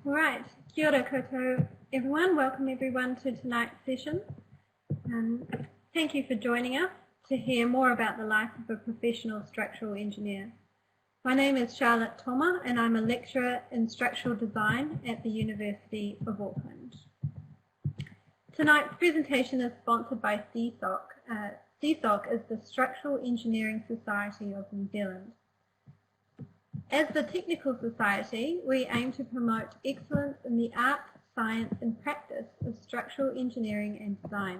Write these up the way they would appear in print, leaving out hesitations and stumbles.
All right, kia ora koutou everyone. Welcome everyone to tonight's session. Thank you for joining us to hear more about the life of a professional structural engineer. My name is Charlotte Toma and I'm a lecturer in structural design at the University of Auckland. Tonight's presentation is sponsored by SESOC. SESOC is the Structural Engineering Society of New Zealand. As the technical society, we aim to promote excellence in the art, science and practice of structural engineering and design.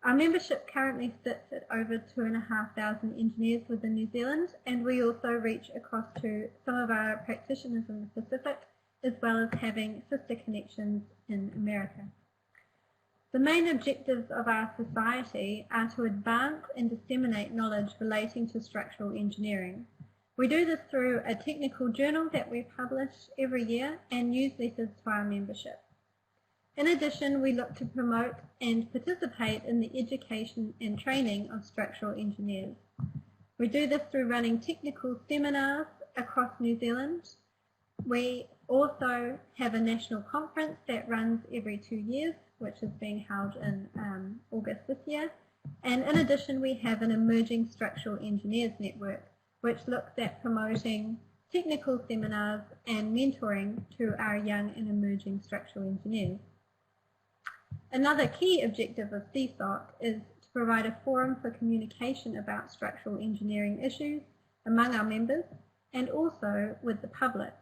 Our membership currently sits at over 2,500 engineers within New Zealand, and we also reach across to some of our practitioners in the Pacific, as well as having sister connections in America. The main objectives of our society are to advance and disseminate knowledge relating to structural engineering. We do this through a technical journal that we publish every year and newsletters to our membership. In addition, we look to promote and participate in the education and training of structural engineers. We do this through running technical seminars across New Zealand. We also have a national conference that runs every 2 years, which is being held in August this year. And in addition, we have an emerging structural engineers network, which looks at promoting technical seminars and mentoring to our young and emerging structural engineers. Another key objective of SESOC is to provide a forum for communication about structural engineering issues among our members and also with the public.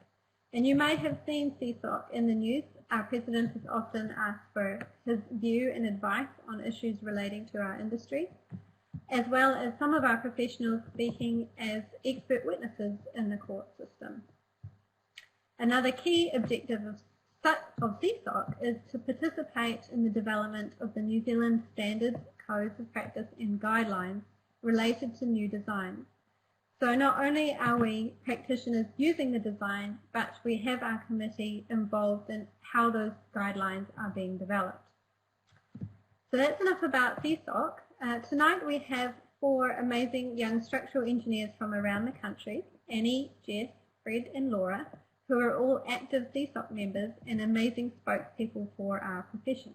And you may have seen SESOC in the news. Our president has often asked for his view and advice on issues relating to our industry, as well as some of our professionals speaking as expert witnesses in the court system. Another key objective of SESOC is to participate in the development of the New Zealand standards, codes of practice and guidelines related to new designs. So not only are we practitioners using the design, but we have our committee involved in how those guidelines are being developed. So that's enough about SESOC. Tonight we have 4 amazing young structural engineers from around the country, Annie, Jess, Fred and Laura, who are all active SESOC members and amazing spokespeople for our profession.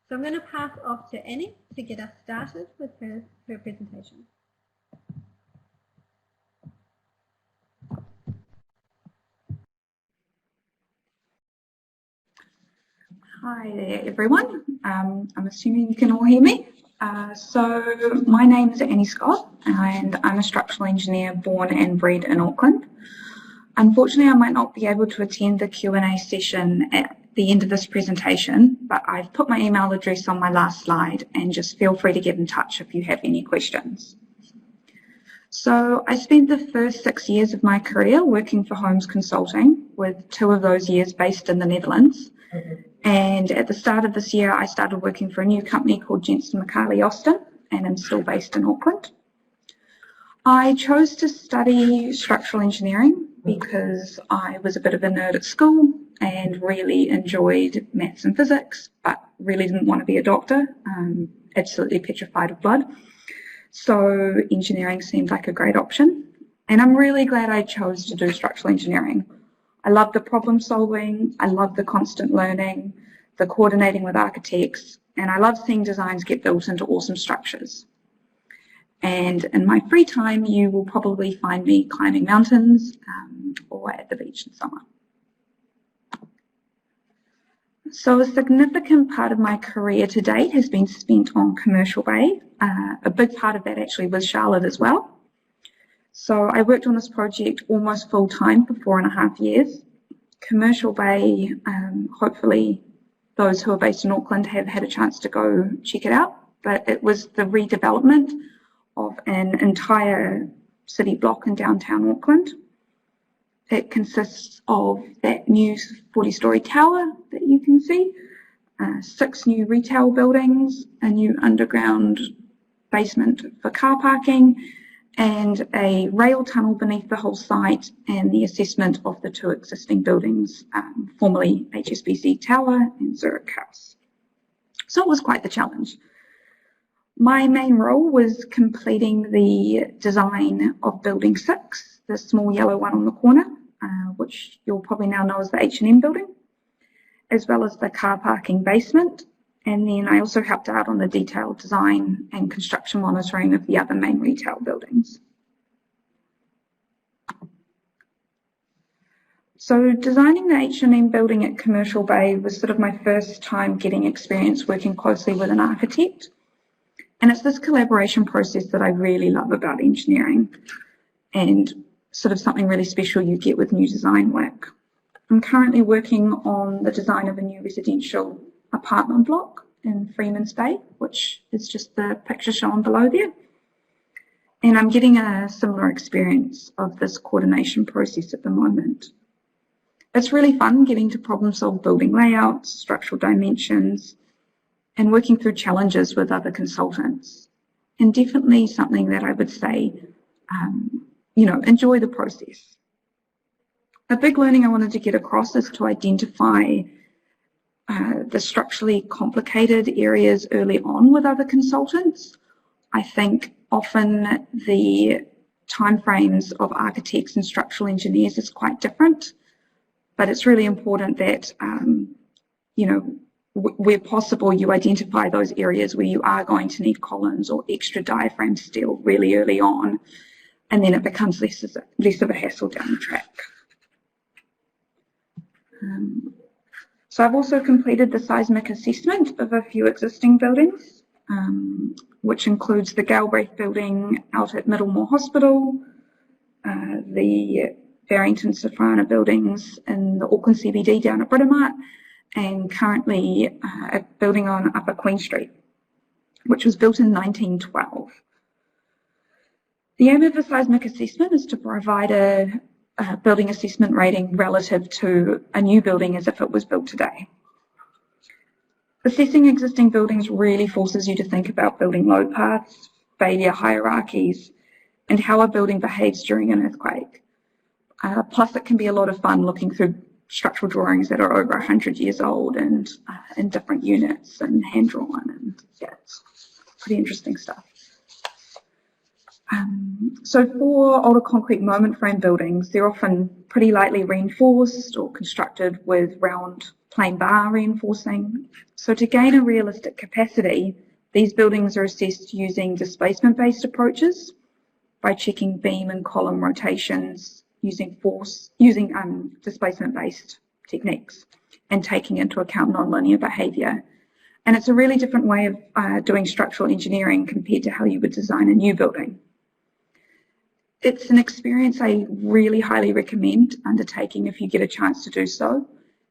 So I'm going to pass off to Annie to get us started with her presentation. Hi there everyone, I'm assuming you can all hear me. So my name is Annie Scott and I'm a structural engineer born and bred in Auckland. Unfortunately, I might not be able to attend the Q&A session at the end of this presentation, but I've put my email address on my last slide and just feel free to get in touch if you have any questions. So I spent the first 6 years of my career working for Homes Consulting, with 2 of those years based in the Netherlands. And at the start of this year, I started working for a new company called Jensen McCarley Austin, and I'm still based in Auckland. I chose to study structural engineering because I was a bit of a nerd at school and really enjoyed maths and physics, but really didn't want to be a doctor, absolutely petrified of blood. So engineering seemed like a great option, and I'm really glad I chose to do structural engineering. I love the problem solving, I love the constant learning, the coordinating with architects, and I love seeing designs get built into awesome structures. And in my free time, you will probably find me climbing mountains or at the beach in summer. So a significant part of my career to date has been spent on Commercial Bay. A big part of that actually was Charlotte as well. So I worked on this project almost full time for 4.5 years. Commercial Bay, hopefully those who are based in Auckland have had a chance to go check it out, but it was the redevelopment of an entire city block in downtown Auckland. It consists of that new 40-storey tower that you can see, 6 new retail buildings, a new underground basement for car parking, and a rail tunnel beneath the whole site, and the assessment of the 2 existing buildings, formerly HSBC Tower and Zurich House. So it was quite the challenge. My main role was completing the design of Building 6, the small yellow one on the corner, which you'll probably now know as the H&M building, as well as the car parking basement. And then I also helped out on the detailed design and construction monitoring of the other main retail buildings. So designing the H&M building at Commercial Bay was sort of my first time getting experience working closely with an architect. And it's this collaboration process that I really love about engineering, and sort of something really special you get with new design work. I'm currently working on the design of a new residential apartment block in Freeman's Bay, which is just the picture shown below there. And I'm getting a similar experience of this coordination process at the moment. It's really fun getting to problem solve building layouts, structural dimensions, and working through challenges with other consultants. And definitely something that I would say, enjoy the process. A big learning I wanted to get across is to identify the structurally complicated areas early on with other consultants. I think often the timeframes of architects and structural engineers is quite different, but it's really important that, where possible, you identify those areas where you are going to need columns or extra diaphragm steel really early on, and then it becomes less of a hassle down the track. So I've also completed the seismic assessment of a few existing buildings, which includes the Galbraith building out at Middlemore Hospital, the Barrington Safrana buildings in the Auckland CBD down at Britomart, and currently a building on Upper Queen Street, which was built in 1912. The aim of the seismic assessment is to provide a building assessment rating relative to a new building as if it was built today. Assessing existing buildings really forces you to think about building load paths, failure hierarchies, and how a building behaves during an earthquake. Plus, it can be a lot of fun looking through structural drawings that are over 100 years old and in different units and hand-drawn, and yeah, it's pretty interesting stuff. So for older concrete moment frame buildings, they're often pretty lightly reinforced or constructed with round plain bar reinforcing. So to gain a realistic capacity, these buildings are assessed using displacement-based approaches by checking beam and column rotations, using displacement-based techniques and taking into account nonlinear behaviour. And it's a really different way of doing structural engineering compared to how you would design a new building. It's an experience I really highly recommend undertaking if you get a chance to do so.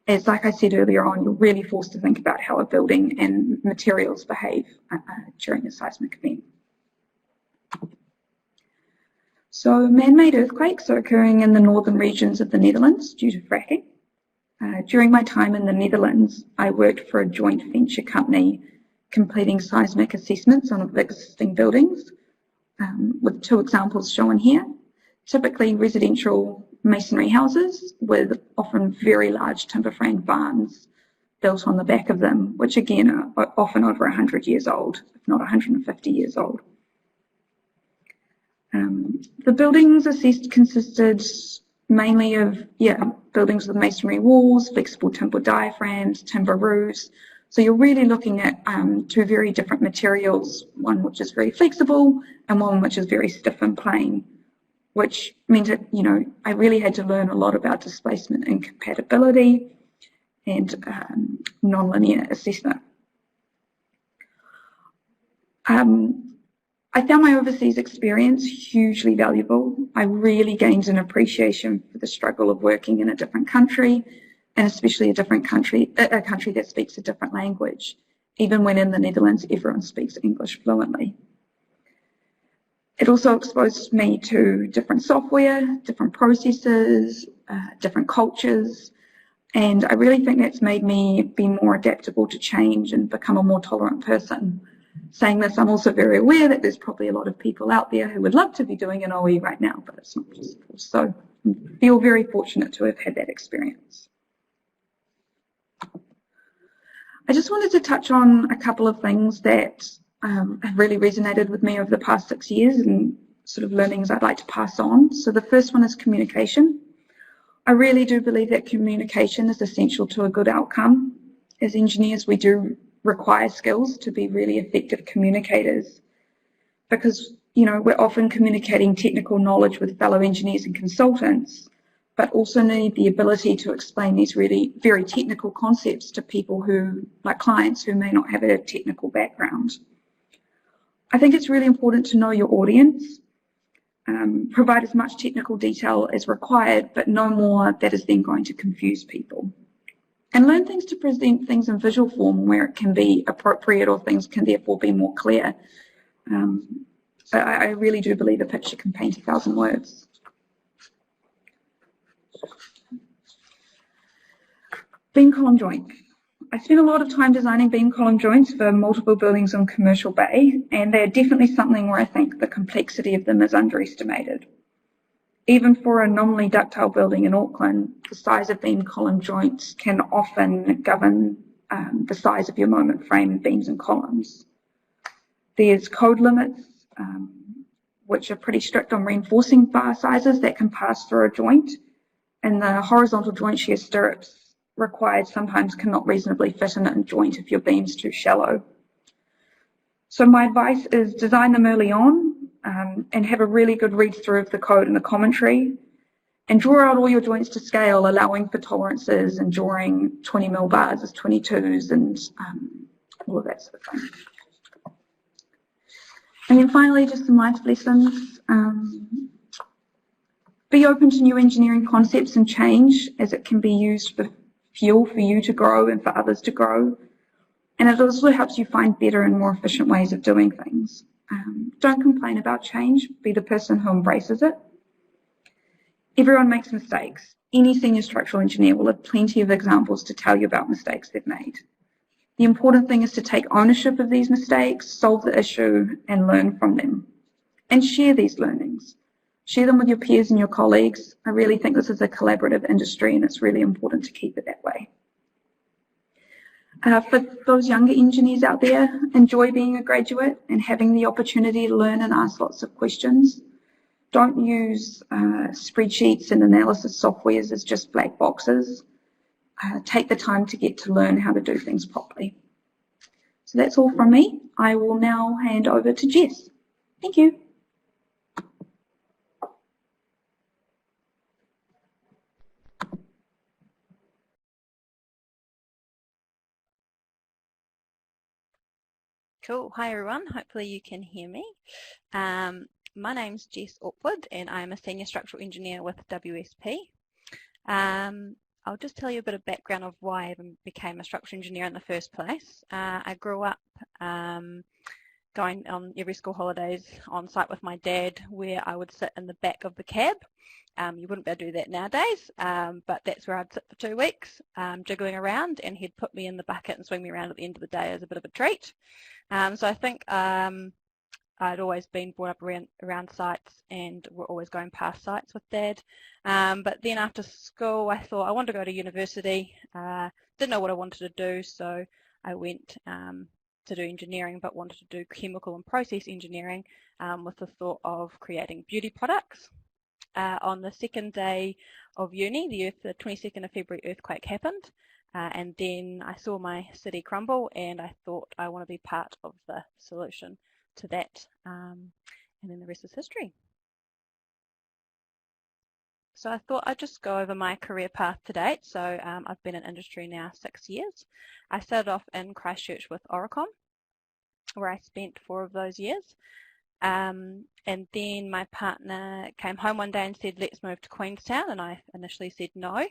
As like I said earlier on, you're really forced to think about how a building and materials behave during a seismic event. So man-made earthquakes are occurring in the northern regions of the Netherlands due to fracking. During my time in the Netherlands, I worked for a joint venture company completing seismic assessments on existing buildings, with two examples shown here. Typically residential masonry houses with often very large timber framed barns built on the back of them, which again are often over 100 years old, if not 150 years old. The buildings assessed consisted mainly of buildings with masonry walls, flexible timber diaphragms, timber roofs. So you're really looking at two very different materials, one which is very flexible and one which is very stiff and plain, which meant that, I really had to learn a lot about displacement and compatibility and nonlinear assessment. I found my overseas experience hugely valuable. I really gained an appreciation for the struggle of working in a different country, and especially a country that speaks a different language. Even when in the Netherlands, everyone speaks English fluently. It also exposed me to different software, different processes, different cultures, and I really think that's made me be more adaptable to change and become a more tolerant person. Saying this, I'm also very aware that there's probably a lot of people out there who would love to be doing an OE right now, but it's not possible. So I feel very fortunate to have had that experience. I just wanted to touch on a couple of things that have really resonated with me over the past 6 years and sort of learnings I'd like to pass on. So the first one is communication. I really do believe that communication is essential to a good outcome. As engineers, we do require skills to be really effective communicators because, you know, we're often communicating technical knowledge with fellow engineers and consultants, but also need the ability to explain these really very technical concepts to people who, like clients who may not have a technical background. I think it's really important to know your audience, provide as much technical detail as required, but no more that is then going to confuse people. And learn things to present things in visual form where it can be appropriate or things can therefore be more clear. I really do believe a picture can paint 1,000 words. Beam column joint. I spent a lot of time designing beam column joints for multiple buildings on Commercial Bay, and they're definitely something where I think the complexity of them is underestimated. Even for a nominally ductile building in Auckland, the size of beam column joints can often govern the size of your moment frame beams and columns. There's code limits, which are pretty strict on reinforcing bar sizes that can pass through a joint, and the horizontal joint shear stirrups required sometimes cannot reasonably fit in a joint if your beam's too shallow. So my advice is design them early on and have a really good read through of the code and the commentary, and draw out all your joints to scale, allowing for tolerances and drawing 20 mil bars as 22s and all of that sort of thing. And then finally, just some life lessons. Be open to new engineering concepts and change, as it can be used for fuel for you to grow and for others to grow. And it also helps you find better and more efficient ways of doing things. Don't complain about change, be the person who embraces it. Everyone makes mistakes. Any senior structural engineer will have plenty of examples to tell you about mistakes they've made. The important thing is to take ownership of these mistakes, solve the issue, and learn from them. And share these learnings. Share them with your peers and your colleagues. I really think this is a collaborative industry, and it's really important to keep it that way. For those younger engineers out there, enjoy being a graduate and having the opportunity to learn and ask lots of questions. Don't use spreadsheets and analysis softwares as just black boxes. Take the time to get to learn how to do things properly. So that's all from me. I will now hand over to Jess. Thank you. Cool. Hi everyone. Hopefully you can hear me. My name's Jess Awkward and I'm a Senior Structural Engineer with WSP. I'll just tell you a bit of background of why I even became a structural engineer in the first place. I grew up going on every school holidays on site with my dad, where I would sit in the back of the cab. You wouldn't be able to do that nowadays, but that's where I'd sit for 2 weeks, jiggling around, and he'd put me in the bucket and swing me around at the end of the day as a bit of a treat. So I think I'd always been brought up around sites, and we're always going past sites with Dad. But then after school, I thought I wanted to go to university. Didn't know what I wanted to do, so I went to do engineering, but wanted to do chemical and process engineering with the thought of creating beauty products. On the second day of uni, the 22nd of February earthquake happened, and then I saw my city crumble, and I thought I want to be part of the solution to that, and then the rest is history. So I thought I'd just go over my career path to date. So I've been in industry now 6 years. I started off in Christchurch with Oricom, where I spent 4 of those years. And then my partner came home one day and said, let's move to Queenstown, and I initially said no.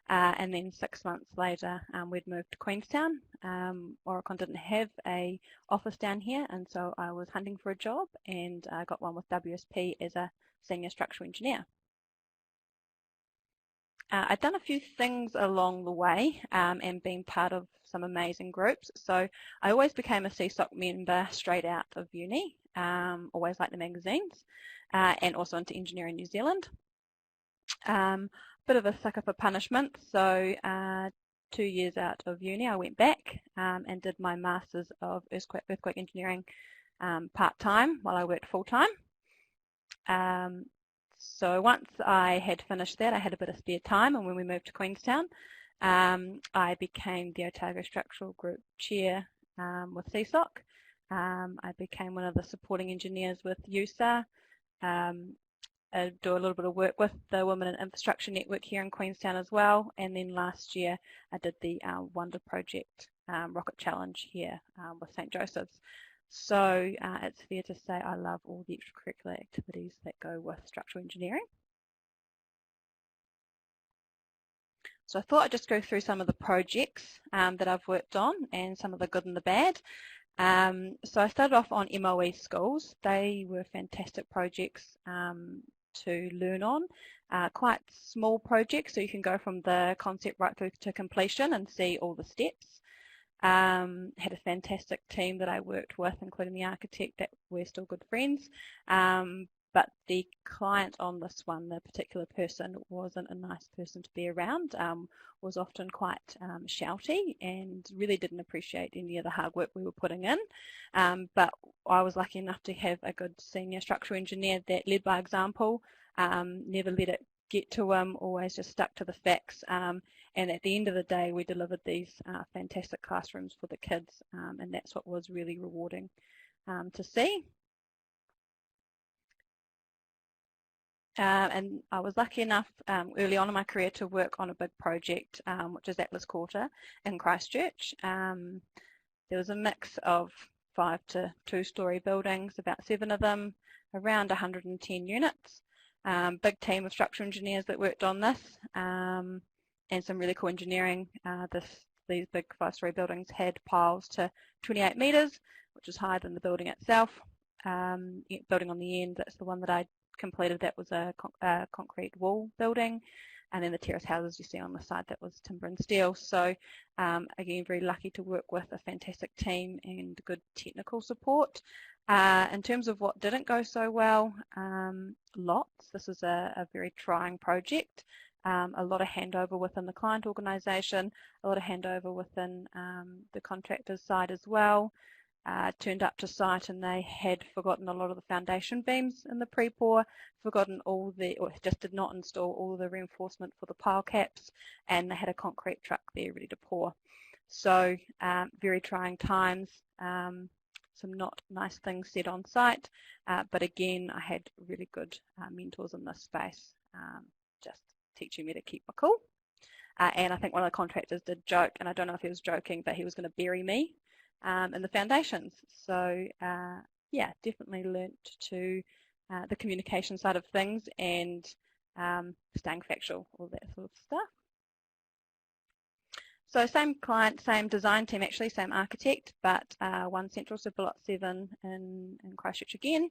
And then 6 months later, we'd moved to Queenstown. Oricon didn't have a office down here, and so I was hunting for a job, and I got one with WSP as a senior structural engineer. I'd done a few things along the way and been part of some amazing groups. So I always became a SESOC member straight out of uni, always liked the magazines, and also into Engineering New Zealand. Bit of a sucker for punishment, so 2 years out of uni I went back and did my Masters of Earthquake Engineering part-time while I worked full-time. So once I had finished that, I had a bit of spare time, and when we moved to Queenstown, I became the Otago Structural Group Chair with SESOC. I became one of the supporting engineers with USA. I do a little bit of work with the Women in Infrastructure Network here in Queenstown as well, and then last year I did the Wonder Project Rocket Challenge here with St Joseph's. So it's fair to say I love all the extracurricular activities that go with structural engineering. So I thought I'd just go through some of the projects that I've worked on and some of the good and the bad. So I started off on MOE schools. They were fantastic projects to learn on. Quite small projects, so you can go from the concept right through to completion and see all the steps. Had a fantastic team that I worked with, including the architect, that we're still good friends. But the client on this one, the particular person, wasn't a nice person to be around, was often quite shouty and really didn't appreciate any of the hard work we were putting in. But I was lucky enough to have a good senior structural engineer that led by example, never let it get to him, always just stuck to the facts. And at the end of the day, we delivered these fantastic classrooms for the kids, and that's what was really rewarding to see. And I was lucky enough early on in my career to work on a big project, which is Atlas Quarter in Christchurch. There was a mix of 5 to 2-story buildings, about 7 of them, around 110 units. Big team of structural engineers that worked on this, and some really cool engineering. These big 5-story buildings had piles to 28 metres, which is higher than the building itself. Building on the end, that's the one that I completed, that was a concrete wall building, and then the terrace houses you see on the side, that was timber and steel. So again, very lucky to work with a fantastic team and good technical support. In terms of what didn't go so well, lots. This was a very trying project. A lot of handover within the client organisation, a lot of handover within the contractor's side as well. Turned up to site and they had forgotten a lot of the foundation beams in the pre-pour, forgotten or just did not install all of the reinforcement for the pile caps, and they had a concrete truck there ready to pour. So very trying times, some not nice things said on site, but again I had really good mentors in this space, just teaching me to keep my cool. And I think one of the contractors did joke, and I don't know if he was joking, but he was going to bury me in the foundations. So yeah, definitely learnt to the communication side of things and staying factual, all that sort of stuff. So same client, same design team, actually same architect, but One Central, so Lot 7 in Christchurch again,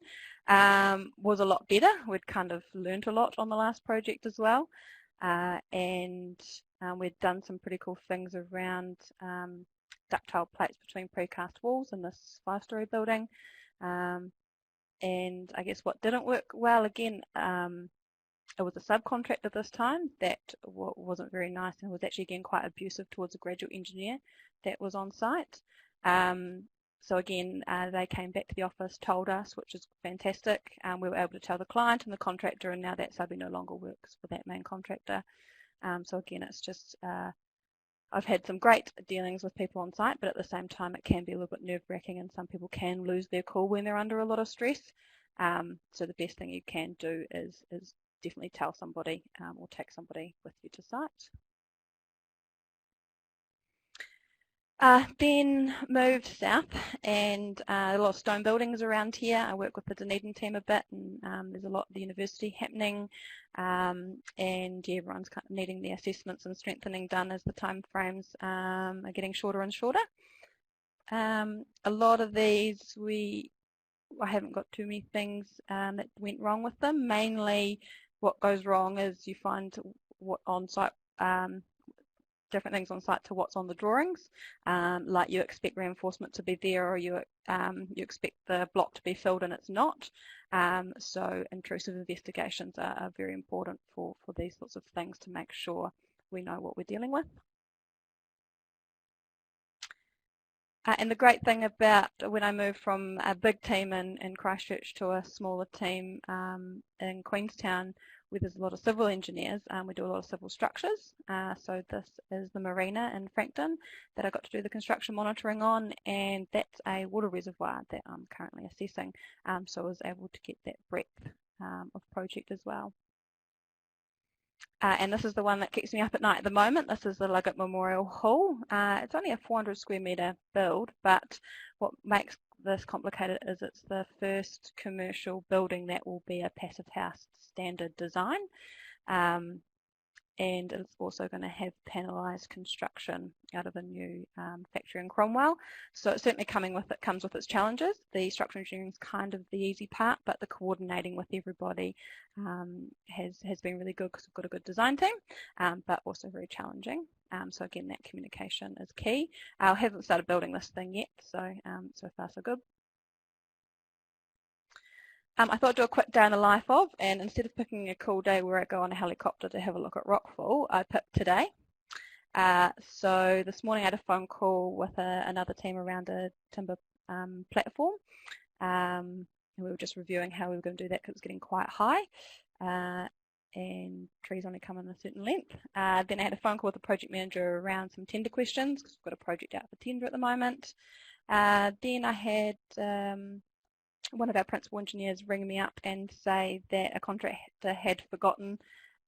was a lot better. We'd kind of learnt a lot on the last project as well, and we'd done some pretty cool things around ductile plates between precast walls in this 5-story building. And I guess what didn't work well, again, it was a subcontractor this time that wasn't very nice, and was actually again quite abusive towards a graduate engineer that was on site. So again, they came back to the office, told us, which is fantastic. We were able to tell the client and the contractor, and now that subby no longer works for that main contractor. So again, it's just I've had some great dealings with people on site, but at the same time it can be a little bit nerve-wracking, and some people can lose their cool when they're under a lot of stress. So the best thing you can do is definitely tell somebody or take somebody with you to site. Then moved south, and a lot of stone buildings around here. I work with the Dunedin team a bit, and there's a lot at the university happening, and yeah, everyone's kind of needing the assessments and strengthening done as the time frames are getting shorter and shorter. A lot of these I haven't got too many things that went wrong with them. Mainly what goes wrong is you find what on-site different things on site to what's on the drawings, like you expect reinforcement to be there, or you expect the block to be filled and it's not. So intrusive investigations are very important for these sorts of things, to make sure we know what we're dealing with. And the great thing about when I moved from a big team in Christchurch to a smaller team in Queenstown, where there's a lot of civil engineers, we do a lot of civil structures. So this is the marina in Frankton that I got to do the construction monitoring on, and that's a water reservoir that I'm currently assessing. So I was able to get that breadth of project as well. And this is the one that keeps me up at night at the moment. This is the Luggett Memorial Hall. It's only a 400 square metre build, but what makes this complicated is it's the first commercial building that will be a passive house standard design. And it's also going to have panelised construction out of a new factory in Cromwell. So it's certainly comes with its challenges. The structural engineering is kind of the easy part, but the coordinating with everybody has been really good because we've got a good design team, but also very challenging. So again, that communication is key. I haven't started building this thing yet, so so far so good. I thought I'd do a quick day in the life of, and instead of picking a cool day where I go on a helicopter to have a look at Rockfall, I picked today. So this morning I had a phone call with another team around a timber platform, and we were just reviewing how we were going to do that because it's getting quite high, and trees only come in a certain length. Then I had a phone call with the project manager around some tender questions because we've got a project out for tender at the moment. Then I had one of our principal engineers ring me up and say that a contractor had forgotten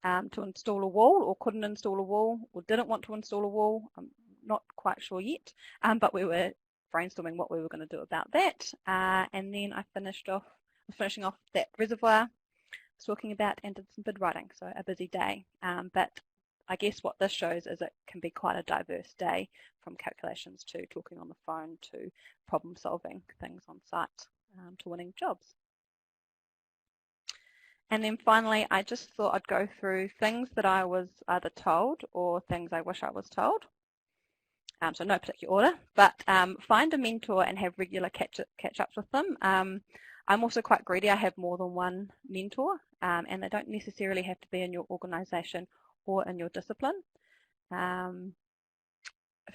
to install a wall, or couldn't install a wall, or didn't want to install a wall. I'm not quite sure yet, but we were brainstorming what we were going to do about that. And then I finishing off that reservoir, talking about, and did some bid writing, so a busy day. But I guess what this shows is it can be quite a diverse day, from calculations to talking on the phone to problem solving things on site. To winning jobs. And then finally, I just thought I'd go through things that I was either told or things I wish I was told. So no particular order, but find a mentor and have regular catch-ups with them. I'm also quite greedy. I have more than one mentor, and they don't necessarily have to be in your organisation or in your discipline.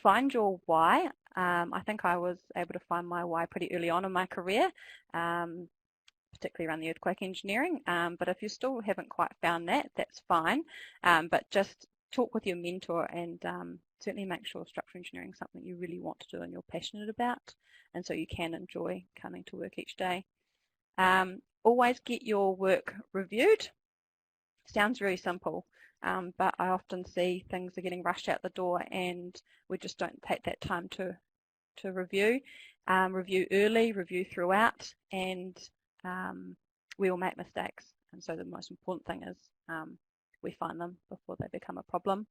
Find your why. I think I was able to find my why pretty early on in my career, particularly around the earthquake engineering. But if you still haven't quite found that, that's fine. But just talk with your mentor, and certainly make sure structural engineering is something you really want to do and you're passionate about, and so you can enjoy coming to work each day. Always get your work reviewed. Sounds very simple. But I often see things are getting rushed out the door and we just don't take that time to review. Review early, review throughout, and we all make mistakes. And so the most important thing is we find them before they become a problem.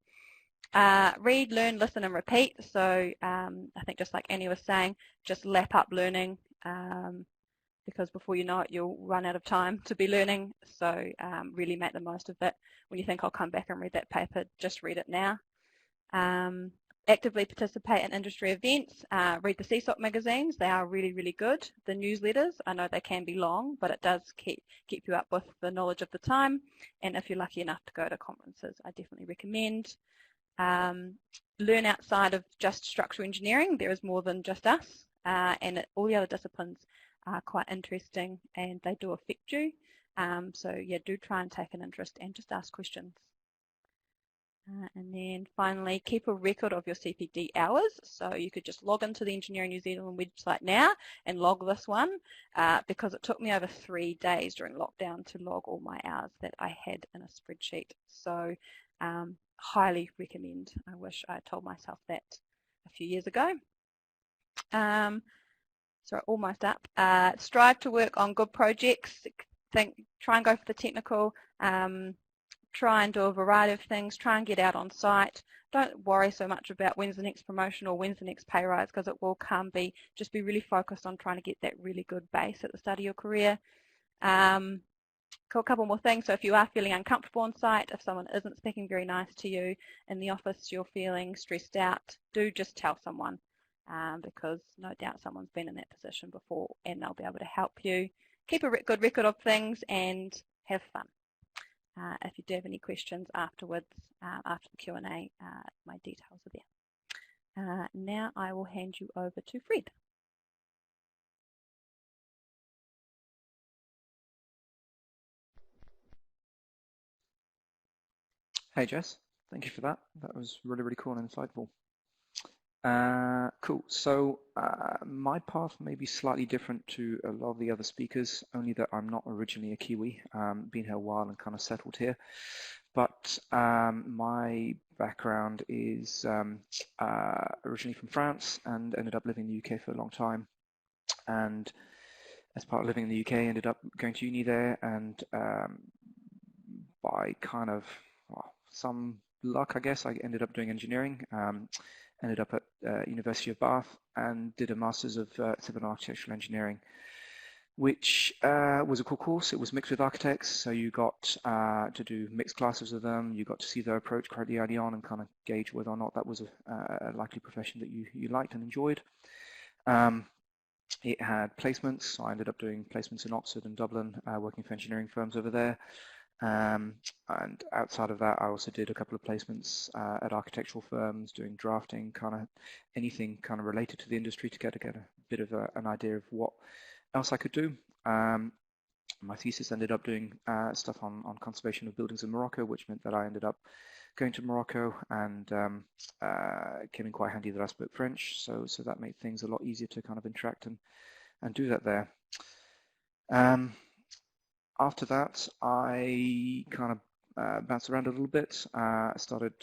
Read, learn, listen and repeat. So I think just like Annie was saying, just lap up learning, because before you know it, you'll run out of time to be learning. So really make the most of it. When you think I'll come back and read that paper, just read it now. Actively participate in industry events. Read the SESOC magazines. They are really, really good. The newsletters, I know they can be long, but it does keep you up with the knowledge of the time. And if you're lucky enough to go to conferences, I definitely recommend. Learn outside of just structural engineering. There is more than just us, and all the other disciplines are quite interesting and they do affect you. So yeah, do try and take an interest and just ask questions. And then finally, keep a record of your CPD hours. So you could just log into the Engineering New Zealand website now and log this one, because it took me over 3 days during lockdown to log all my hours that I had in a spreadsheet. So highly recommend. I wish I told myself that a few years ago. So almost up. Strive to work on good projects. Try and go for the technical. Try and do a variety of things. Try and get out on site. Don't worry so much about when's the next promotion or when's the next pay rise, because it will come. Just be really focused on trying to get that really good base at the start of your career. A couple more things. So if you are feeling uncomfortable on site, if someone isn't speaking very nice to you in the office, you're feeling stressed out, do just tell someone. Because no doubt someone's been in that position before and they'll be able to help you. Keep a good record of things and have fun. If you do have any questions afterwards, after the Q&A, my details are there. Now I will hand you over to Fred. Hey Jess, thank you for that. That was really, really cool and insightful. Cool. So my path may be slightly different to a lot of the other speakers, only that I'm not originally a Kiwi, been here a while and kind of settled here. But my background is originally from France and ended up living in the UK for a long time. And as part of living in the UK, ended up going to uni there, and by kind of some luck, I guess, I ended up doing engineering. Ended up at University of Bath and did a Masters of Civil and Architectural Engineering, which was a cool course. It was mixed with architects, so you got to do mixed classes with them. You got to see their approach quite early on and kind of gauge whether or not that was a likely profession that you liked and enjoyed. It had placements, so I ended up doing placements in Oxford and Dublin, working for engineering firms over there. And outside of that, I also did a couple of placements at architectural firms, doing drafting, kind of anything kind of related to the industry to get a bit of an idea of what else I could do. My thesis ended up doing stuff on conservation of buildings in Morocco, which meant that I ended up going to Morocco, and it came in quite handy that I spoke French, so that made things a lot easier to kind of interact and do that there. After that, I kind of bounced around a little bit. Started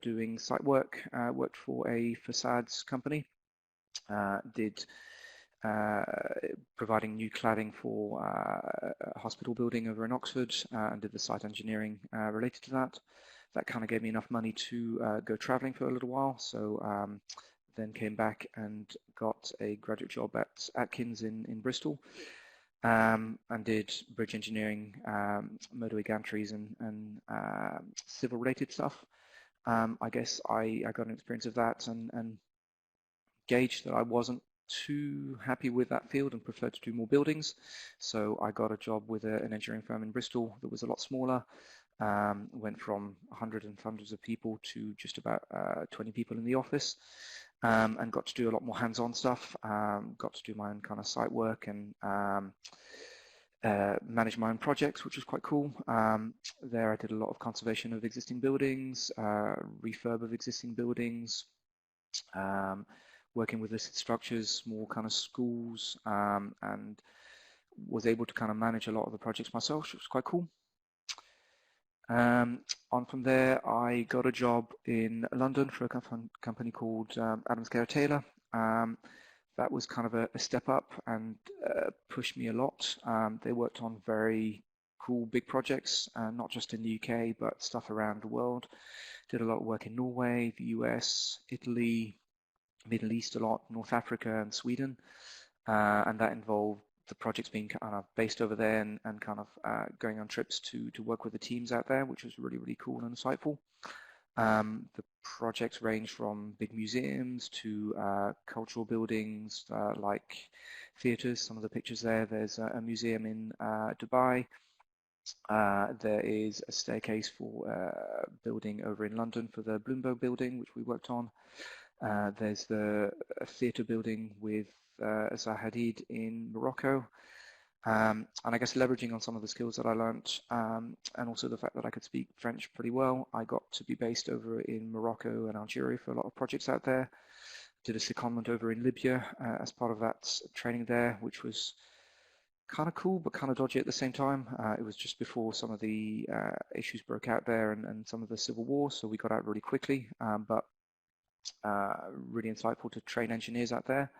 doing site work, worked for a facades company, did providing new cladding for a hospital building over in Oxford, and did the site engineering related to that. That kind of gave me enough money to go traveling for a little while, so then came back and got a graduate job at Atkins in Bristol. And did bridge engineering, motorway gantries, and civil related stuff. I guess I got an experience of that and gauged that I wasn't too happy with that field and preferred to do more buildings. So I got a job with an engineering firm in Bristol that was a lot smaller. Went from hundreds of people to just about 20 people in the office. And got to do a lot more hands-on stuff, got to do my own kind of site work and manage my own projects, which was quite cool. There I did a lot of conservation of existing buildings, refurb of existing buildings, working with listed structures, small kind of schools, and was able to kind of manage a lot of the projects myself, which was quite cool. On from there, I got a job in London for a company called Adams Care Taylor. That was kind of a step up and pushed me a lot. They worked on very cool big projects, not just in the UK, but stuff around the world. Did a lot of work in Norway, the US, Italy, Middle East a lot, North Africa and Sweden. And that involved the projects being kind of based over there and kind of going on trips to work with the teams out there, which was really, really cool and insightful. The projects range from big museums to cultural buildings like theatres. Some of the pictures there's a museum in Dubai. There is a staircase for a building over in London for the Bloomberg building, which we worked on. There's the theatre building with Zaha Hadid in Morocco, and I guess leveraging on some of the skills that I learnt, and also the fact that I could speak French pretty well, I got to be based over in Morocco and Algeria for a lot of projects out there. Did a secondment over in Libya as part of that training there, which was kind of cool but kind of dodgy at the same time. It was just before some of the issues broke out there and some of the civil war, so we got out really quickly, but really insightful to train engineers out there.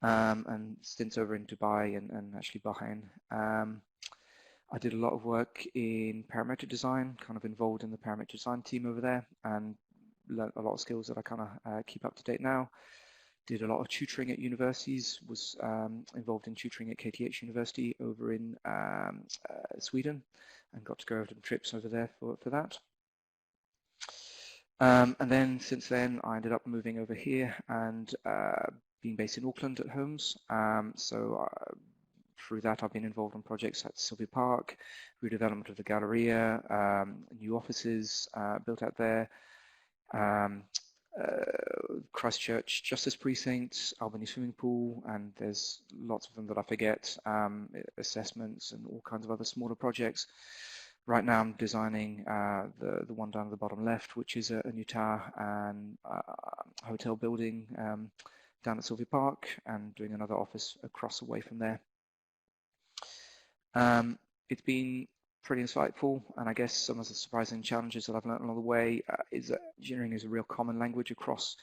And stints over in Dubai and actually Bahrain. I did a lot of work in parametric design, kind of involved in the parametric design team over there, and learned a lot of skills that I kind of keep up to date now. Did a lot of tutoring at universities, was involved in tutoring at KTH University over in Sweden, and got to go over to trips over there for that. And then since then I ended up moving over here and being based in Auckland at Homes. So through that I've been involved in projects at Sylvia Park, redevelopment of the Galleria, new offices built out there, Christchurch Justice Precinct, Albany Swimming Pool, and there's lots of them that I forget, assessments and all kinds of other smaller projects. Right now I'm designing the one down at the bottom left, which is a new tower and hotel building down at Sylvia Park, and doing another office across away from there. It's been pretty insightful, and I guess some of the surprising challenges that I've learned along the way is that engineering is a real common language across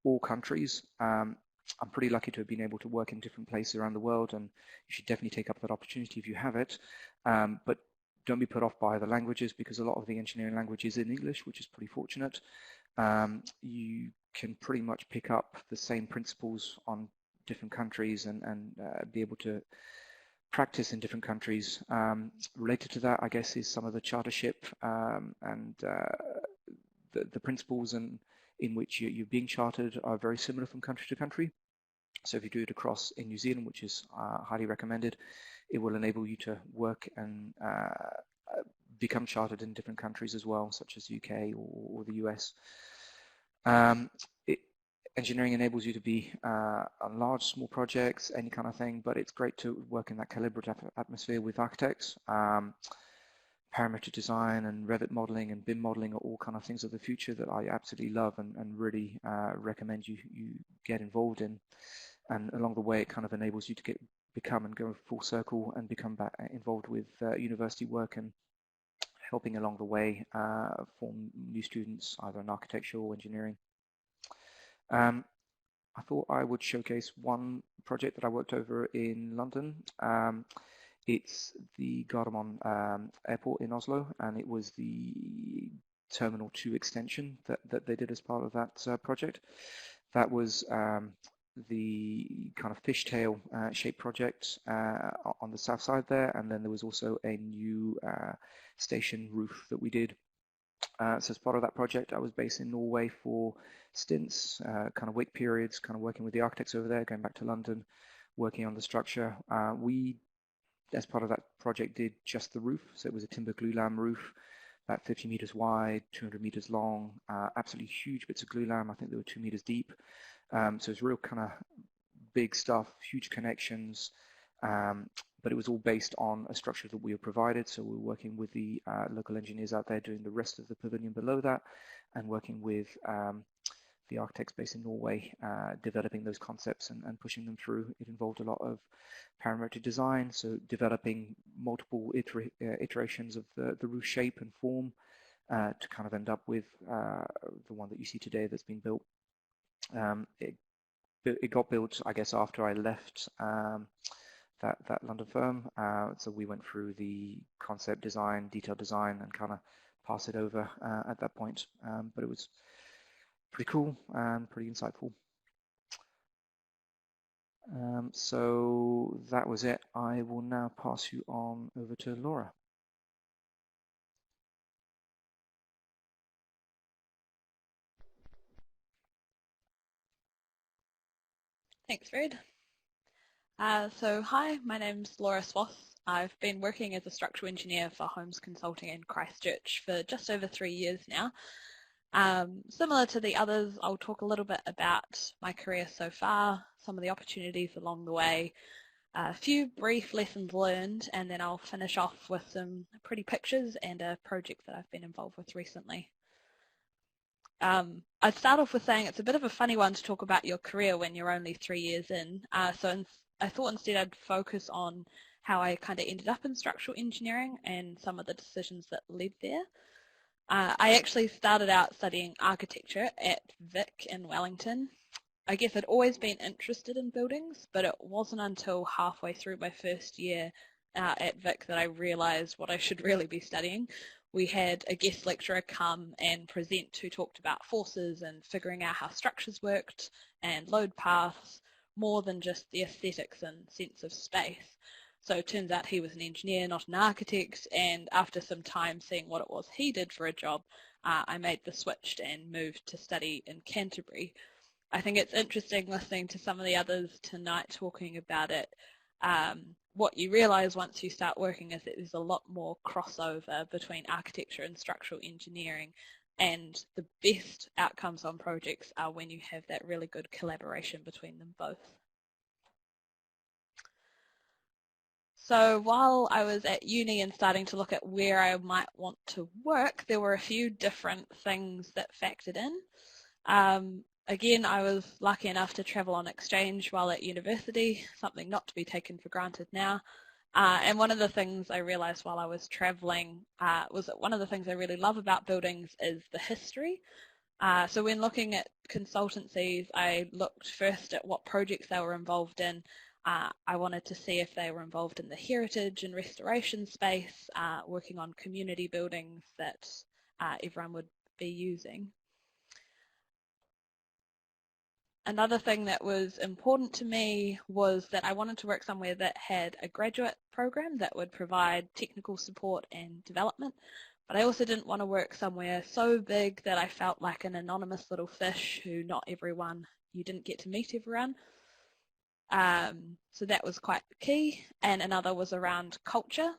all countries. I'm pretty lucky to have been able to work in different places around the world, and you should definitely take up that opportunity if you have it. But don't be put off by the languages, because a lot of the engineering language is in English, which is pretty fortunate. You can pretty much pick up the same principles on different countries and be able to practice in different countries. Related to that, I guess, is some of the chartership and the principles in which you're being chartered are very similar from country to country. So if you do it across in New Zealand, which is highly recommended, it will enable you to work and become chartered in different countries as well, such as the UK or the US. Engineering enables you to be on large, small projects, any kind of thing, but it's great to work in that collaborative atmosphere with architects. Parametric design and Revit modeling and BIM modeling are all kind of things of the future that I absolutely love and really recommend you get involved in. And along the way, it kind of enables you to become and go full circle and become back involved with university work and helping along the way form new students, either in architecture or engineering. I thought I would showcase one project that I worked over in London. It's the Gardermoen airport in Oslo, and it was the Terminal 2 extension that they did as part of that project. That was the kind of fishtail shaped project on the south side there, and then there was also a new station roof that we did. So as part of that project, I was based in Norway for stints, kind of week periods, kind of working with the architects over there, going back to London, working on the structure. We, as part of that project, did just the roof. So it was a timber glulam roof, about 50 meters wide, 200 meters long, absolutely huge bits of glulam. I think they were 2 meters deep. So it's real kind of big stuff, huge connections. But it was all based on a structure that we were provided. So we were working with the local engineers out there doing the rest of the pavilion below that, and working with the architects based in Norway, developing those concepts and pushing them through. It involved a lot of parametric design, so developing multiple iterations of the roof shape and form to kind of end up with the one that you see today that's been built. It got built, I guess, after I left that London firm. So we went through the concept design, detailed design, and kind of passed it over at that point. But it was pretty cool and pretty insightful. So that was it. I will now pass you on over to Laura. Thanks, Fred. So hi, my name's Laura Swoss. I've been working as a structural engineer for Homes Consulting in Christchurch for just over 3 years now. Similar to the others, I'll talk a little bit about my career so far, some of the opportunities along the way, a few brief lessons learned, and then I'll finish off with some pretty pictures and a project that I've been involved with recently. I'd start off with saying it's a bit of a funny one to talk about your career when you're only 3 years in. So I thought instead I'd focus on how I kind of ended up in structural engineering and some of the decisions that led there. I actually started out studying architecture at Vic in Wellington. I guess I'd always been interested in buildings, but it wasn't until halfway through my first year at Vic that I realised what I should really be studying. We had a guest lecturer come and present who talked about forces and figuring out how structures worked and load paths, more than just the aesthetics and sense of space. So it turns out he was an engineer, not an architect, and after some time seeing what it was he did for a job, I made the switch and moved to study in Canterbury. I think it's interesting listening to some of the others tonight talking about it. What you realise once you start working is that there's a lot more crossover between architecture and structural engineering and the best outcomes on projects are when you have that really good collaboration between them both. So while I was at uni and starting to look at where I might want to work, there were a few different things that factored in. Again, I was lucky enough to travel on exchange while at university, something not to be taken for granted now. And one of the things I realized while I was traveling was that one of the things I really love about buildings is the history. So when looking at consultancies, I looked first at what projects they were involved in. I wanted to see if they were involved in the heritage and restoration space, working on community buildings that everyone would be using. Another thing that was important to me was that I wanted to work somewhere that had a graduate program that would provide technical support and development, but I also didn't want to work somewhere so big that I felt like an anonymous little fish who you didn't get to meet everyone. So that was quite key. And another was around culture.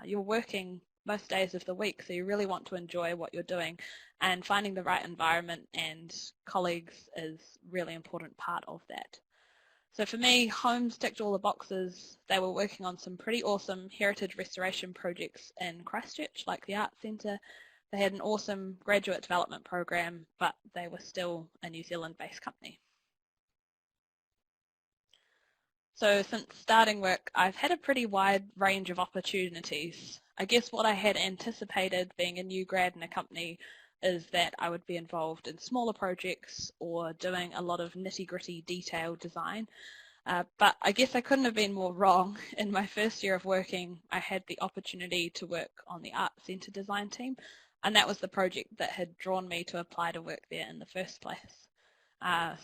You're working most days of the week, so you really want to enjoy what you're doing, and finding the right environment and colleagues is a really important part of that. So for me, Homes ticked all the boxes. They were working on some pretty awesome heritage restoration projects in Christchurch, like the Arts Centre. They had an awesome graduate development program, but they were still a New Zealand-based company. So since starting work, I've had a pretty wide range of opportunities. I guess what I had anticipated being a new grad in a company is that I would be involved in smaller projects or doing a lot of nitty-gritty detailed design. But I guess I couldn't have been more wrong. In my first year of working, I had the opportunity to work on the Arts Centre design team, and that was the project that had drawn me to apply to work there in the first place.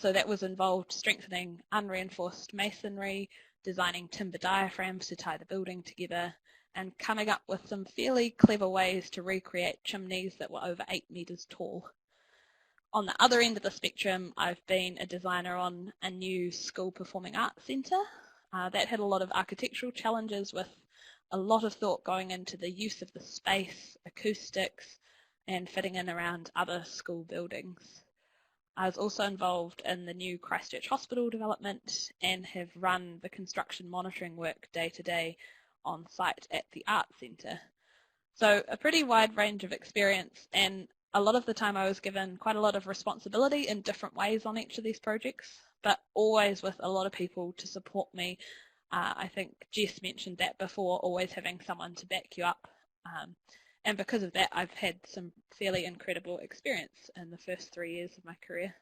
So that was involved strengthening unreinforced masonry, designing timber diaphragms to tie the building together, and coming up with some fairly clever ways to recreate chimneys that were over 8 metres tall. On the other end of the spectrum, I've been a designer on a new school performing arts centre. That had a lot of architectural challenges, with a lot of thought going into the use of the space, acoustics, and fitting in around other school buildings. I was also involved in the new Christchurch Hospital development and have run the construction monitoring work day to day on site at the Arts Centre. So a pretty wide range of experience, and a lot of the time I was given quite a lot of responsibility in different ways on each of these projects, but always with a lot of people to support me. I think Jess mentioned that before, always having someone to back you up. And because of that, I've had some fairly incredible experience in the first 3 years of my career.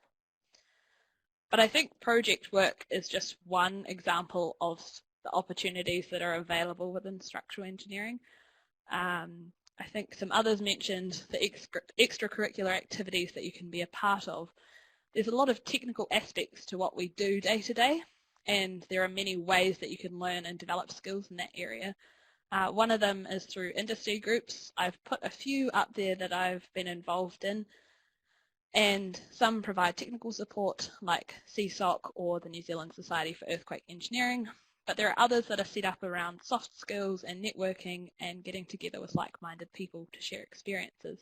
But I think project work is just one example of the opportunities that are available within structural engineering. I think some others mentioned the extracurricular activities that you can be a part of. There's a lot of technical aspects to what we do day to day, and there are many ways that you can learn and develop skills in that area. One of them is through industry groups. I've put a few up there that I've been involved in, and some provide technical support like SESOC or the New Zealand Society for Earthquake Engineering, but there are others that are set up around soft skills and networking and getting together with like-minded people to share experiences.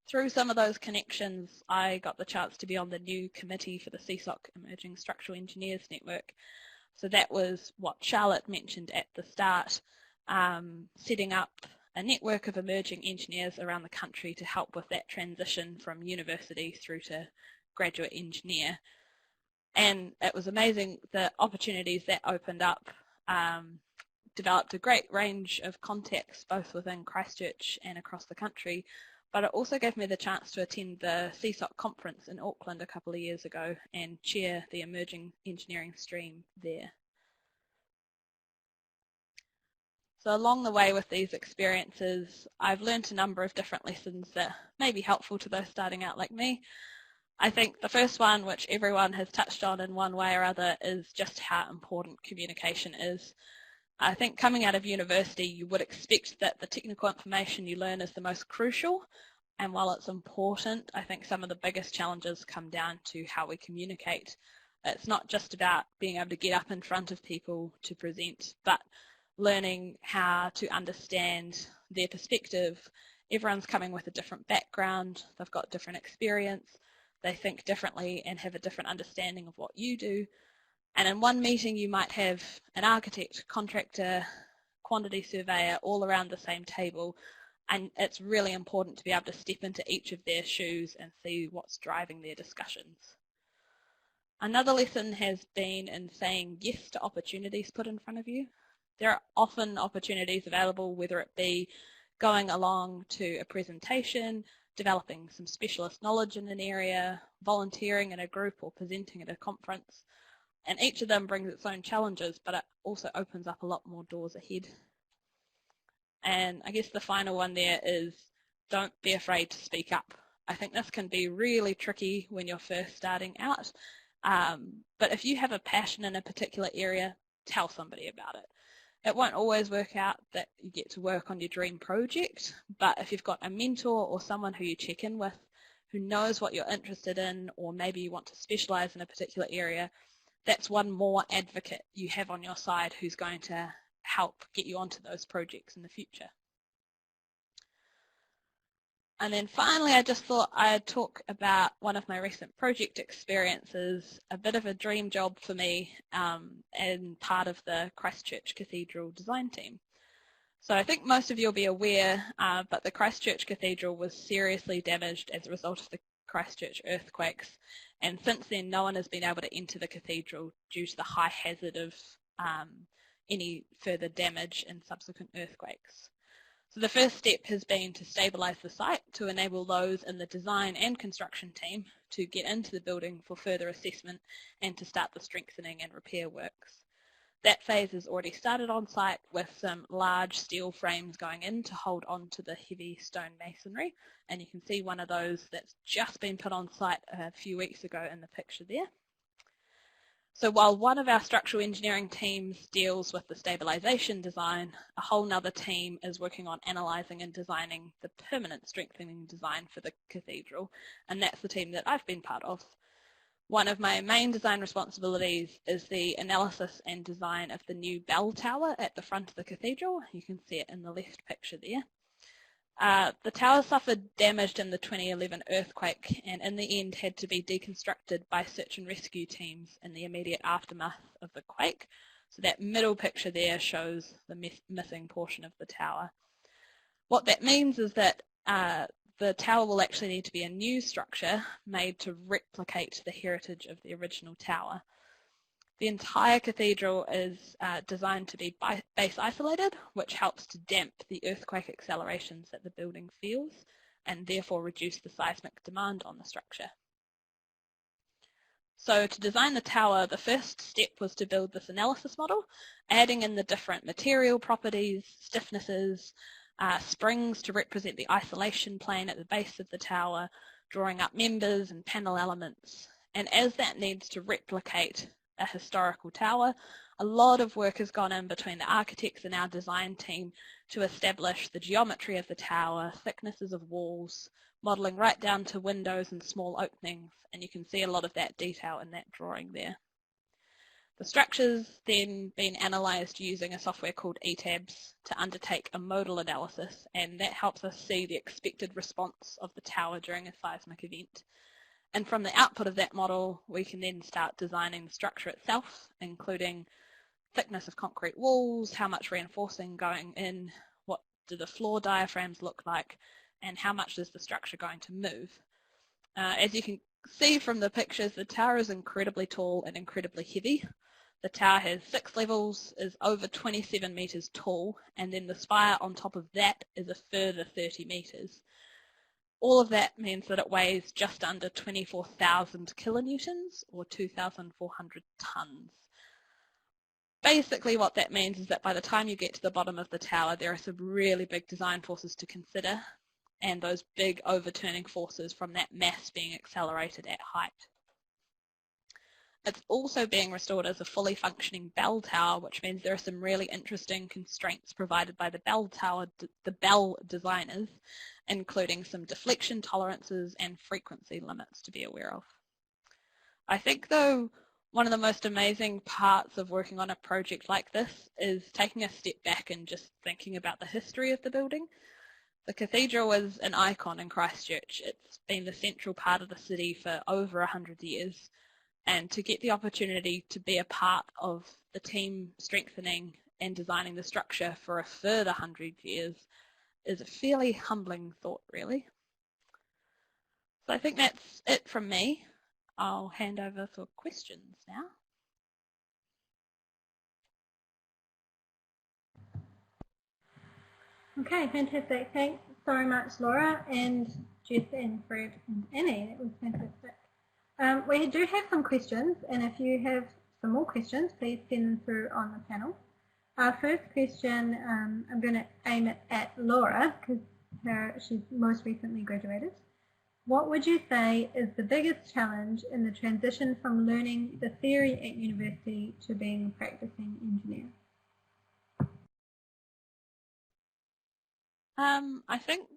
Through some of those connections, I got the chance to be on the new committee for the SESOC Emerging Structural Engineers Network. So that was what Charlotte mentioned at the start, setting up a network of emerging engineers around the country to help with that transition from university through to graduate engineer. And it was amazing the opportunities that opened up, developed a great range of contacts both within Christchurch and across the country, but it also gave me the chance to attend the SESOC conference in Auckland a couple of years ago and chair the emerging engineering stream there. So along the way with these experiences, I've learned a number of different lessons that may be helpful to those starting out like me. I think the first one, which everyone has touched on in one way or other, is just how important communication is. I think coming out of university, you would expect that the technical information you learn is the most crucial, and while it's important, I think some of the biggest challenges come down to how we communicate. It's not just about being able to get up in front of people to present, but learning how to understand their perspective Everyone's coming with a different background, they've got different experience, they think differently and have a different understanding of what you do. And in one meeting you might have an architect, contractor, quantity surveyor all around the same table, and it's really important to be able to step into each of their shoes and see what's driving their discussions. Another lesson has been in saying yes to opportunities put in front of you. There are often opportunities available, whether it be going along to a presentation, developing some specialist knowledge in an area, volunteering in a group or presenting at a conference. And each of them brings its own challenges, but it also opens up a lot more doors ahead. And I guess the final one there is don't be afraid to speak up. I think this can be really tricky when you're first starting out, but if you have a passion in a particular area, tell somebody about it. It won't always work out that you get to work on your dream project, but if you've got a mentor or someone who you check in with who knows what you're interested in, or maybe you want to specialize in a particular area, that's one more advocate you have on your side who's going to help get you onto those projects in the future. And then finally, I just thought I'd talk about one of my recent project experiences, a bit of a dream job for me, and part of the Christchurch Cathedral design team. So I think most of you will be aware, but the Christchurch Cathedral was seriously damaged as a result of the Christchurch earthquakes, and since then no one has been able to enter the cathedral due to the high hazard of any further damage in subsequent earthquakes. So the first step has been to stabilise the site to enable those in the design and construction team to get into the building for further assessment and to start the strengthening and repair works. That phase has already started on site with some large steel frames going in to hold on to the heavy stone masonry, and you can see one of those that's just been put on site a few weeks ago in the picture there. So while one of our structural engineering teams deals with the stabilisation design, a whole nother team is working on analysing and designing the permanent strengthening design for the cathedral, and that's the team that I've been part of. One of my main design responsibilities is the analysis and design of the new bell tower at the front of the cathedral. You can see it in the left picture there. The tower suffered damage in the 2011 earthquake and in the end had to be deconstructed by search and rescue teams in the immediate aftermath of the quake. So that middle picture there shows the missing portion of the tower. What that means is that the tower will actually need to be a new structure made to replicate the heritage of the original tower. The entire cathedral is designed to be base isolated, which helps to damp the earthquake accelerations that the building feels and therefore reduce the seismic demand on the structure. So to design the tower, the first step was to build this analysis model, adding in the different material properties, stiffnesses, springs to represent the isolation plane at the base of the tower, drawing up members and panel elements. And as that needs to replicate a historical tower, a lot of work has gone in between the architects and our design team to establish the geometry of the tower, thicknesses of walls, modelling right down to windows and small openings, and you can see a lot of that detail in that drawing there. The structure's then been analysed using a software called ETABS to undertake a modal analysis, and that helps us see the expected response of the tower during a seismic event. And from the output of that model, we can then start designing the structure itself, including thickness of concrete walls, how much reinforcing going in, what do the floor diaphragms look like, and how much is the structure going to move. As you can see from the pictures, the tower is incredibly tall and incredibly heavy. The tower has 6 levels, is over 27 metres tall, and then the spire on top of that is a further 30 metres. All of that means that it weighs just under 24,000 kilonewtons or 2,400 tonnes. Basically what that means is that by the time you get to the bottom of the tower, there are some really big design forces to consider, and those big overturning forces from that mass being accelerated at height. It's also being restored as a fully functioning bell tower, which means there are some really interesting constraints provided by the bell tower, the bell designers, including some deflection tolerances and frequency limits to be aware of. I think though one of the most amazing parts of working on a project like this is taking a step back and just thinking about the history of the building. The cathedral is an icon in Christchurch. It's been the central part of the city for over 100 years, and to get the opportunity to be a part of the team strengthening and designing the structure for a further 100 years is a fairly humbling thought, really. So I think that's it from me. I'll hand over for questions now. Okay, fantastic. Thanks so much, Laura and Jess and Fred and Annie. That was fantastic. We do have some questions, and if you have some more questions, please send them through on the panel. Our first question, I'm going to aim it at Laura because she's most recently graduated. What would you say is the biggest challenge in the transition from learning the theory at university to being a practicing engineer? I think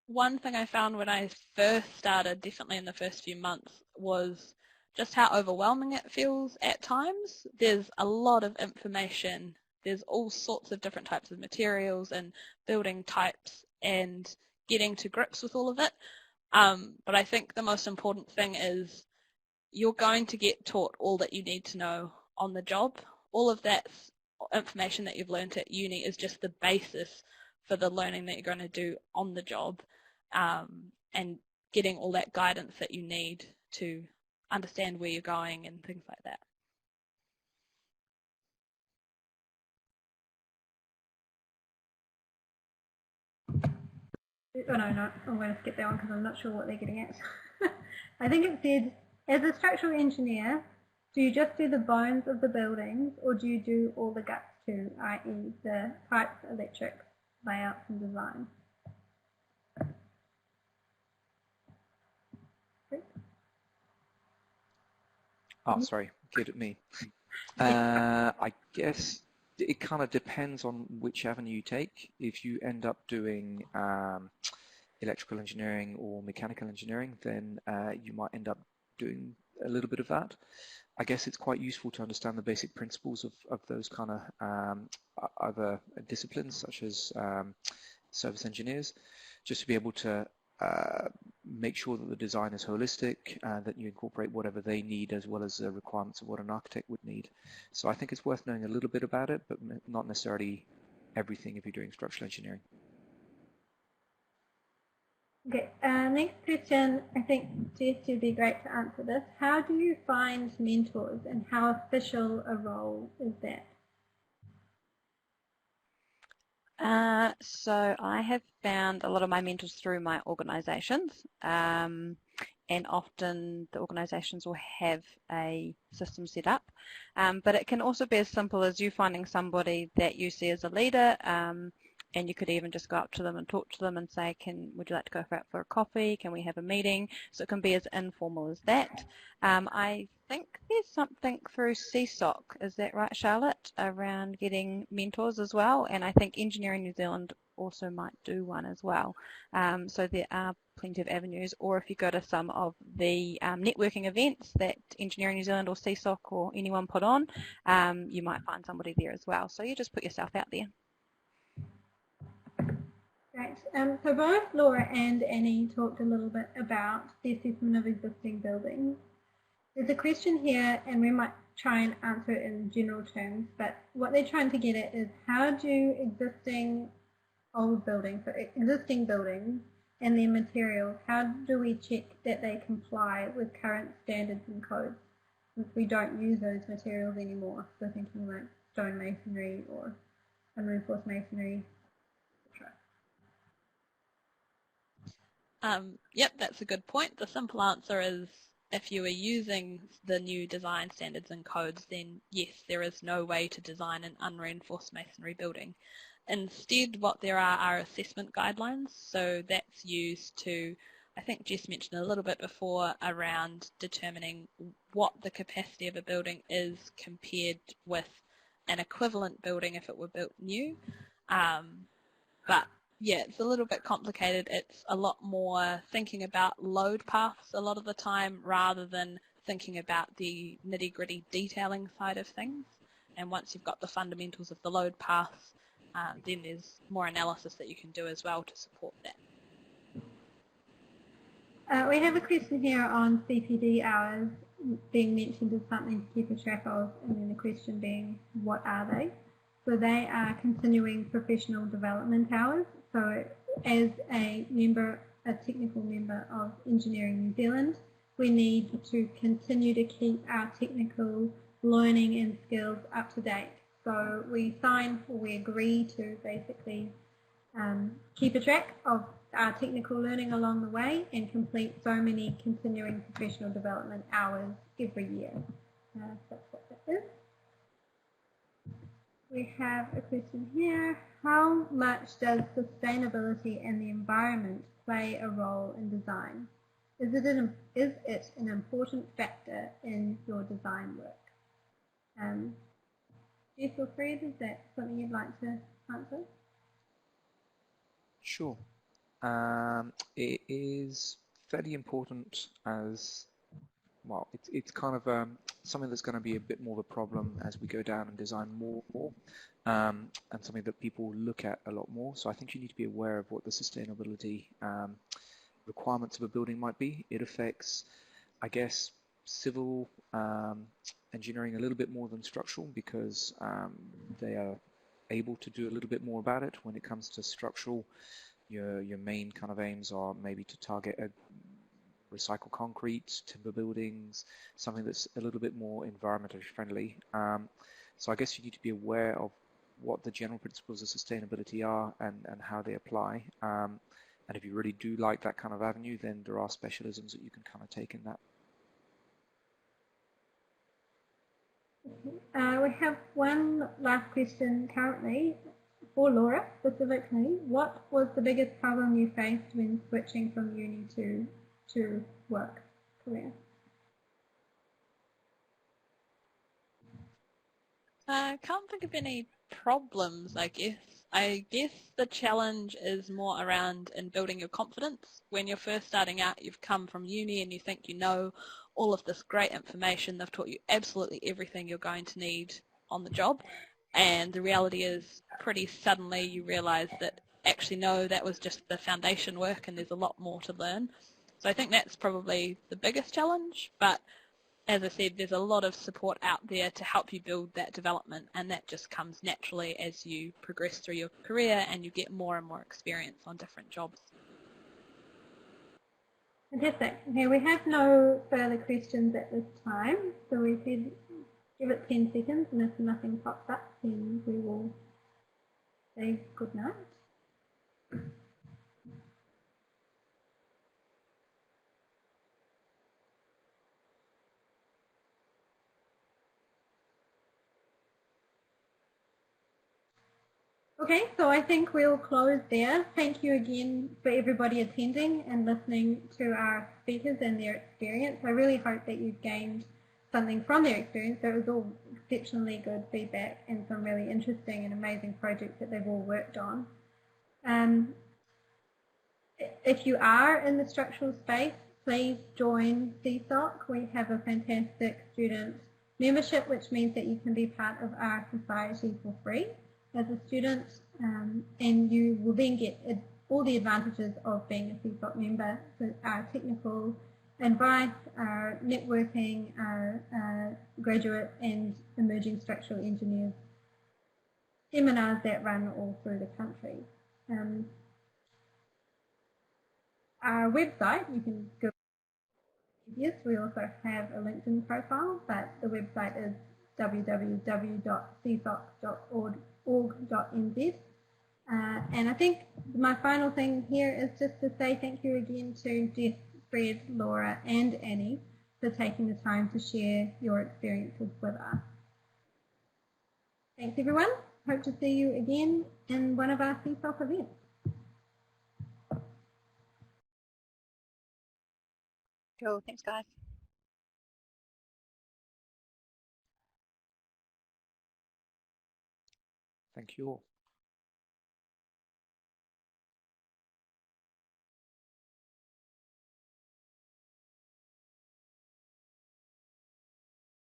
one thing I found when I first started, definitely in the first few months, was just how overwhelming it feels at times. There's a lot of information. There's all sorts of different types of materials and building types and getting to grips with all of it. But I think the most important thing is you're going to get taught all that you need to know on the job. All of that information that you've learned at uni is just the basis for the learning that you're going to do on the job, and getting all that guidance that you need to understand where you're going and things like that. Oh no, I'm going to skip that one because I'm not sure what they're getting at. I think it said, as a structural engineer, do you just do the bones of the buildings or do you do all the guts too, i.e. the pipes, electrics, layouts and design? Oh, sorry, good at me. I guess it kind of depends on which avenue you take. If you end up doing electrical engineering or mechanical engineering, then you might end up doing a little bit of that. I guess it's quite useful to understand the basic principles of those kind of other disciplines, such as service engineers, just to be able to make sure that the design is holistic, that you incorporate whatever they need as well as the requirements of what an architect would need. So I think it's worth knowing a little bit about it, but not necessarily everything if you're doing structural engineering. Okay, next question, I think Jess would be great to answer this. How do you find mentors and how official a role is that? So I have found a lot of my mentors through my organisations, and often the organisations will have a system set up, but it can also be as simple as you finding somebody that you see as a leader, and you could even just go up to them and talk to them and say, would you like to go out for a coffee? Can we have a meeting? So it can be as informal as that. I think there's something through SESOC, is that right, Charlotte, around getting mentors as well? And I think Engineering New Zealand also might do one as well. So there are plenty of avenues, or if you go to some of the networking events that Engineering New Zealand or SESOC or anyone put on, you might find somebody there as well. So you just put yourself out there. Great. So both Laura and Annie talked a little bit about the assessment of existing buildings. There's a question here, and we might try and answer it in general terms, but what they're trying to get at is how do existing old buildings, so existing buildings and their materials, how do we check that they comply with current standards and codes since we don't use those materials anymore? So thinking like stone masonry or unreinforced masonry. Yep, that's a good point. The simple answer is if you are using the new design standards and codes, then yes, there is no way to design an unreinforced masonry building. Instead, what there are assessment guidelines, so that's used to, I think Jess mentioned a little bit before, around determining what the capacity of a building is compared with an equivalent building if it were built new. But yeah, it's a little bit complicated. It's a lot more thinking about load paths a lot of the time rather than thinking about the nitty-gritty detailing side of things. And once you've got the fundamentals of the load paths, then there's more analysis that you can do as well to support that. We have a question here on CPD hours being mentioned as something to keep a track of, and then the question being, what are they? So they are continuing professional development hours. So as a technical member of Engineering New Zealand, we need to continue to keep our technical learning and skills up to date. So we agree to basically keep a track of our technical learning along the way and complete so many continuing professional development hours every year. That's what that is. We have a question here. How much does sustainability and the environment play a role in design? Is it an important factor in your design work? Jess or Fred, is that something you'd like to answer? Sure. It is fairly important as, well, it's kind of something that's going to be a bit more of a problem as we go down and design more, and something that people look at a lot more. So I think you need to be aware of what the sustainability requirements of a building might be. It affects, I guess, civil engineering a little bit more than structural, because they are able to do a little bit more about it. When it comes to structural, your main kind of aims are maybe to target recycle concrete, timber buildings, something that's a little bit more environmentally friendly. So I guess you need to be aware of what the general principles of sustainability are and how they apply. And if you really do like that kind of avenue, then there are specialisms that you can kind of take in that. We have one last question currently for Laura specifically. What was the biggest problem you faced when switching from uni to work career? I can't think of any problems, I guess. I guess the challenge is more around in building your confidence. When you're first starting out, you've come from uni and you think you know all of this great information. They've taught you absolutely everything you're going to need on the job. And the reality is pretty suddenly you realise that actually no, that was just the foundation work and there's a lot more to learn. So I think that's probably the biggest challenge. But as I said, there's a lot of support out there to help you build that development, and that just comes naturally as you progress through your career and you get more and more experience on different jobs. Fantastic. Okay, we have no further questions at this time, so we said give it 10 seconds, and if nothing pops up, then we will say good night. Okay, so I think we'll close there. Thank you again for everybody attending and listening to our speakers and their experience. I really hope that you've gained something from their experience. It was all exceptionally good feedback and some really interesting and amazing projects that they've all worked on. If you are in the structural space, please join SESOC. We have a fantastic student membership, which means that you can be part of our society for free as a student, and you will then get all the advantages of being a SESOC member. So our technical advice, our networking, our graduate and emerging structural engineers seminars that run all through the country. Our website, you can go. Yes, we also have a LinkedIn profile, but the website is www.sesoc.org.nz. And I think my final thing here is just to say thank you again to Jess, Fred, Laura and Annie for taking the time to share your experiences with us. Thanks everyone. Hope to see you again in one of our SESOC events. Cool, thanks guys. Thank you all.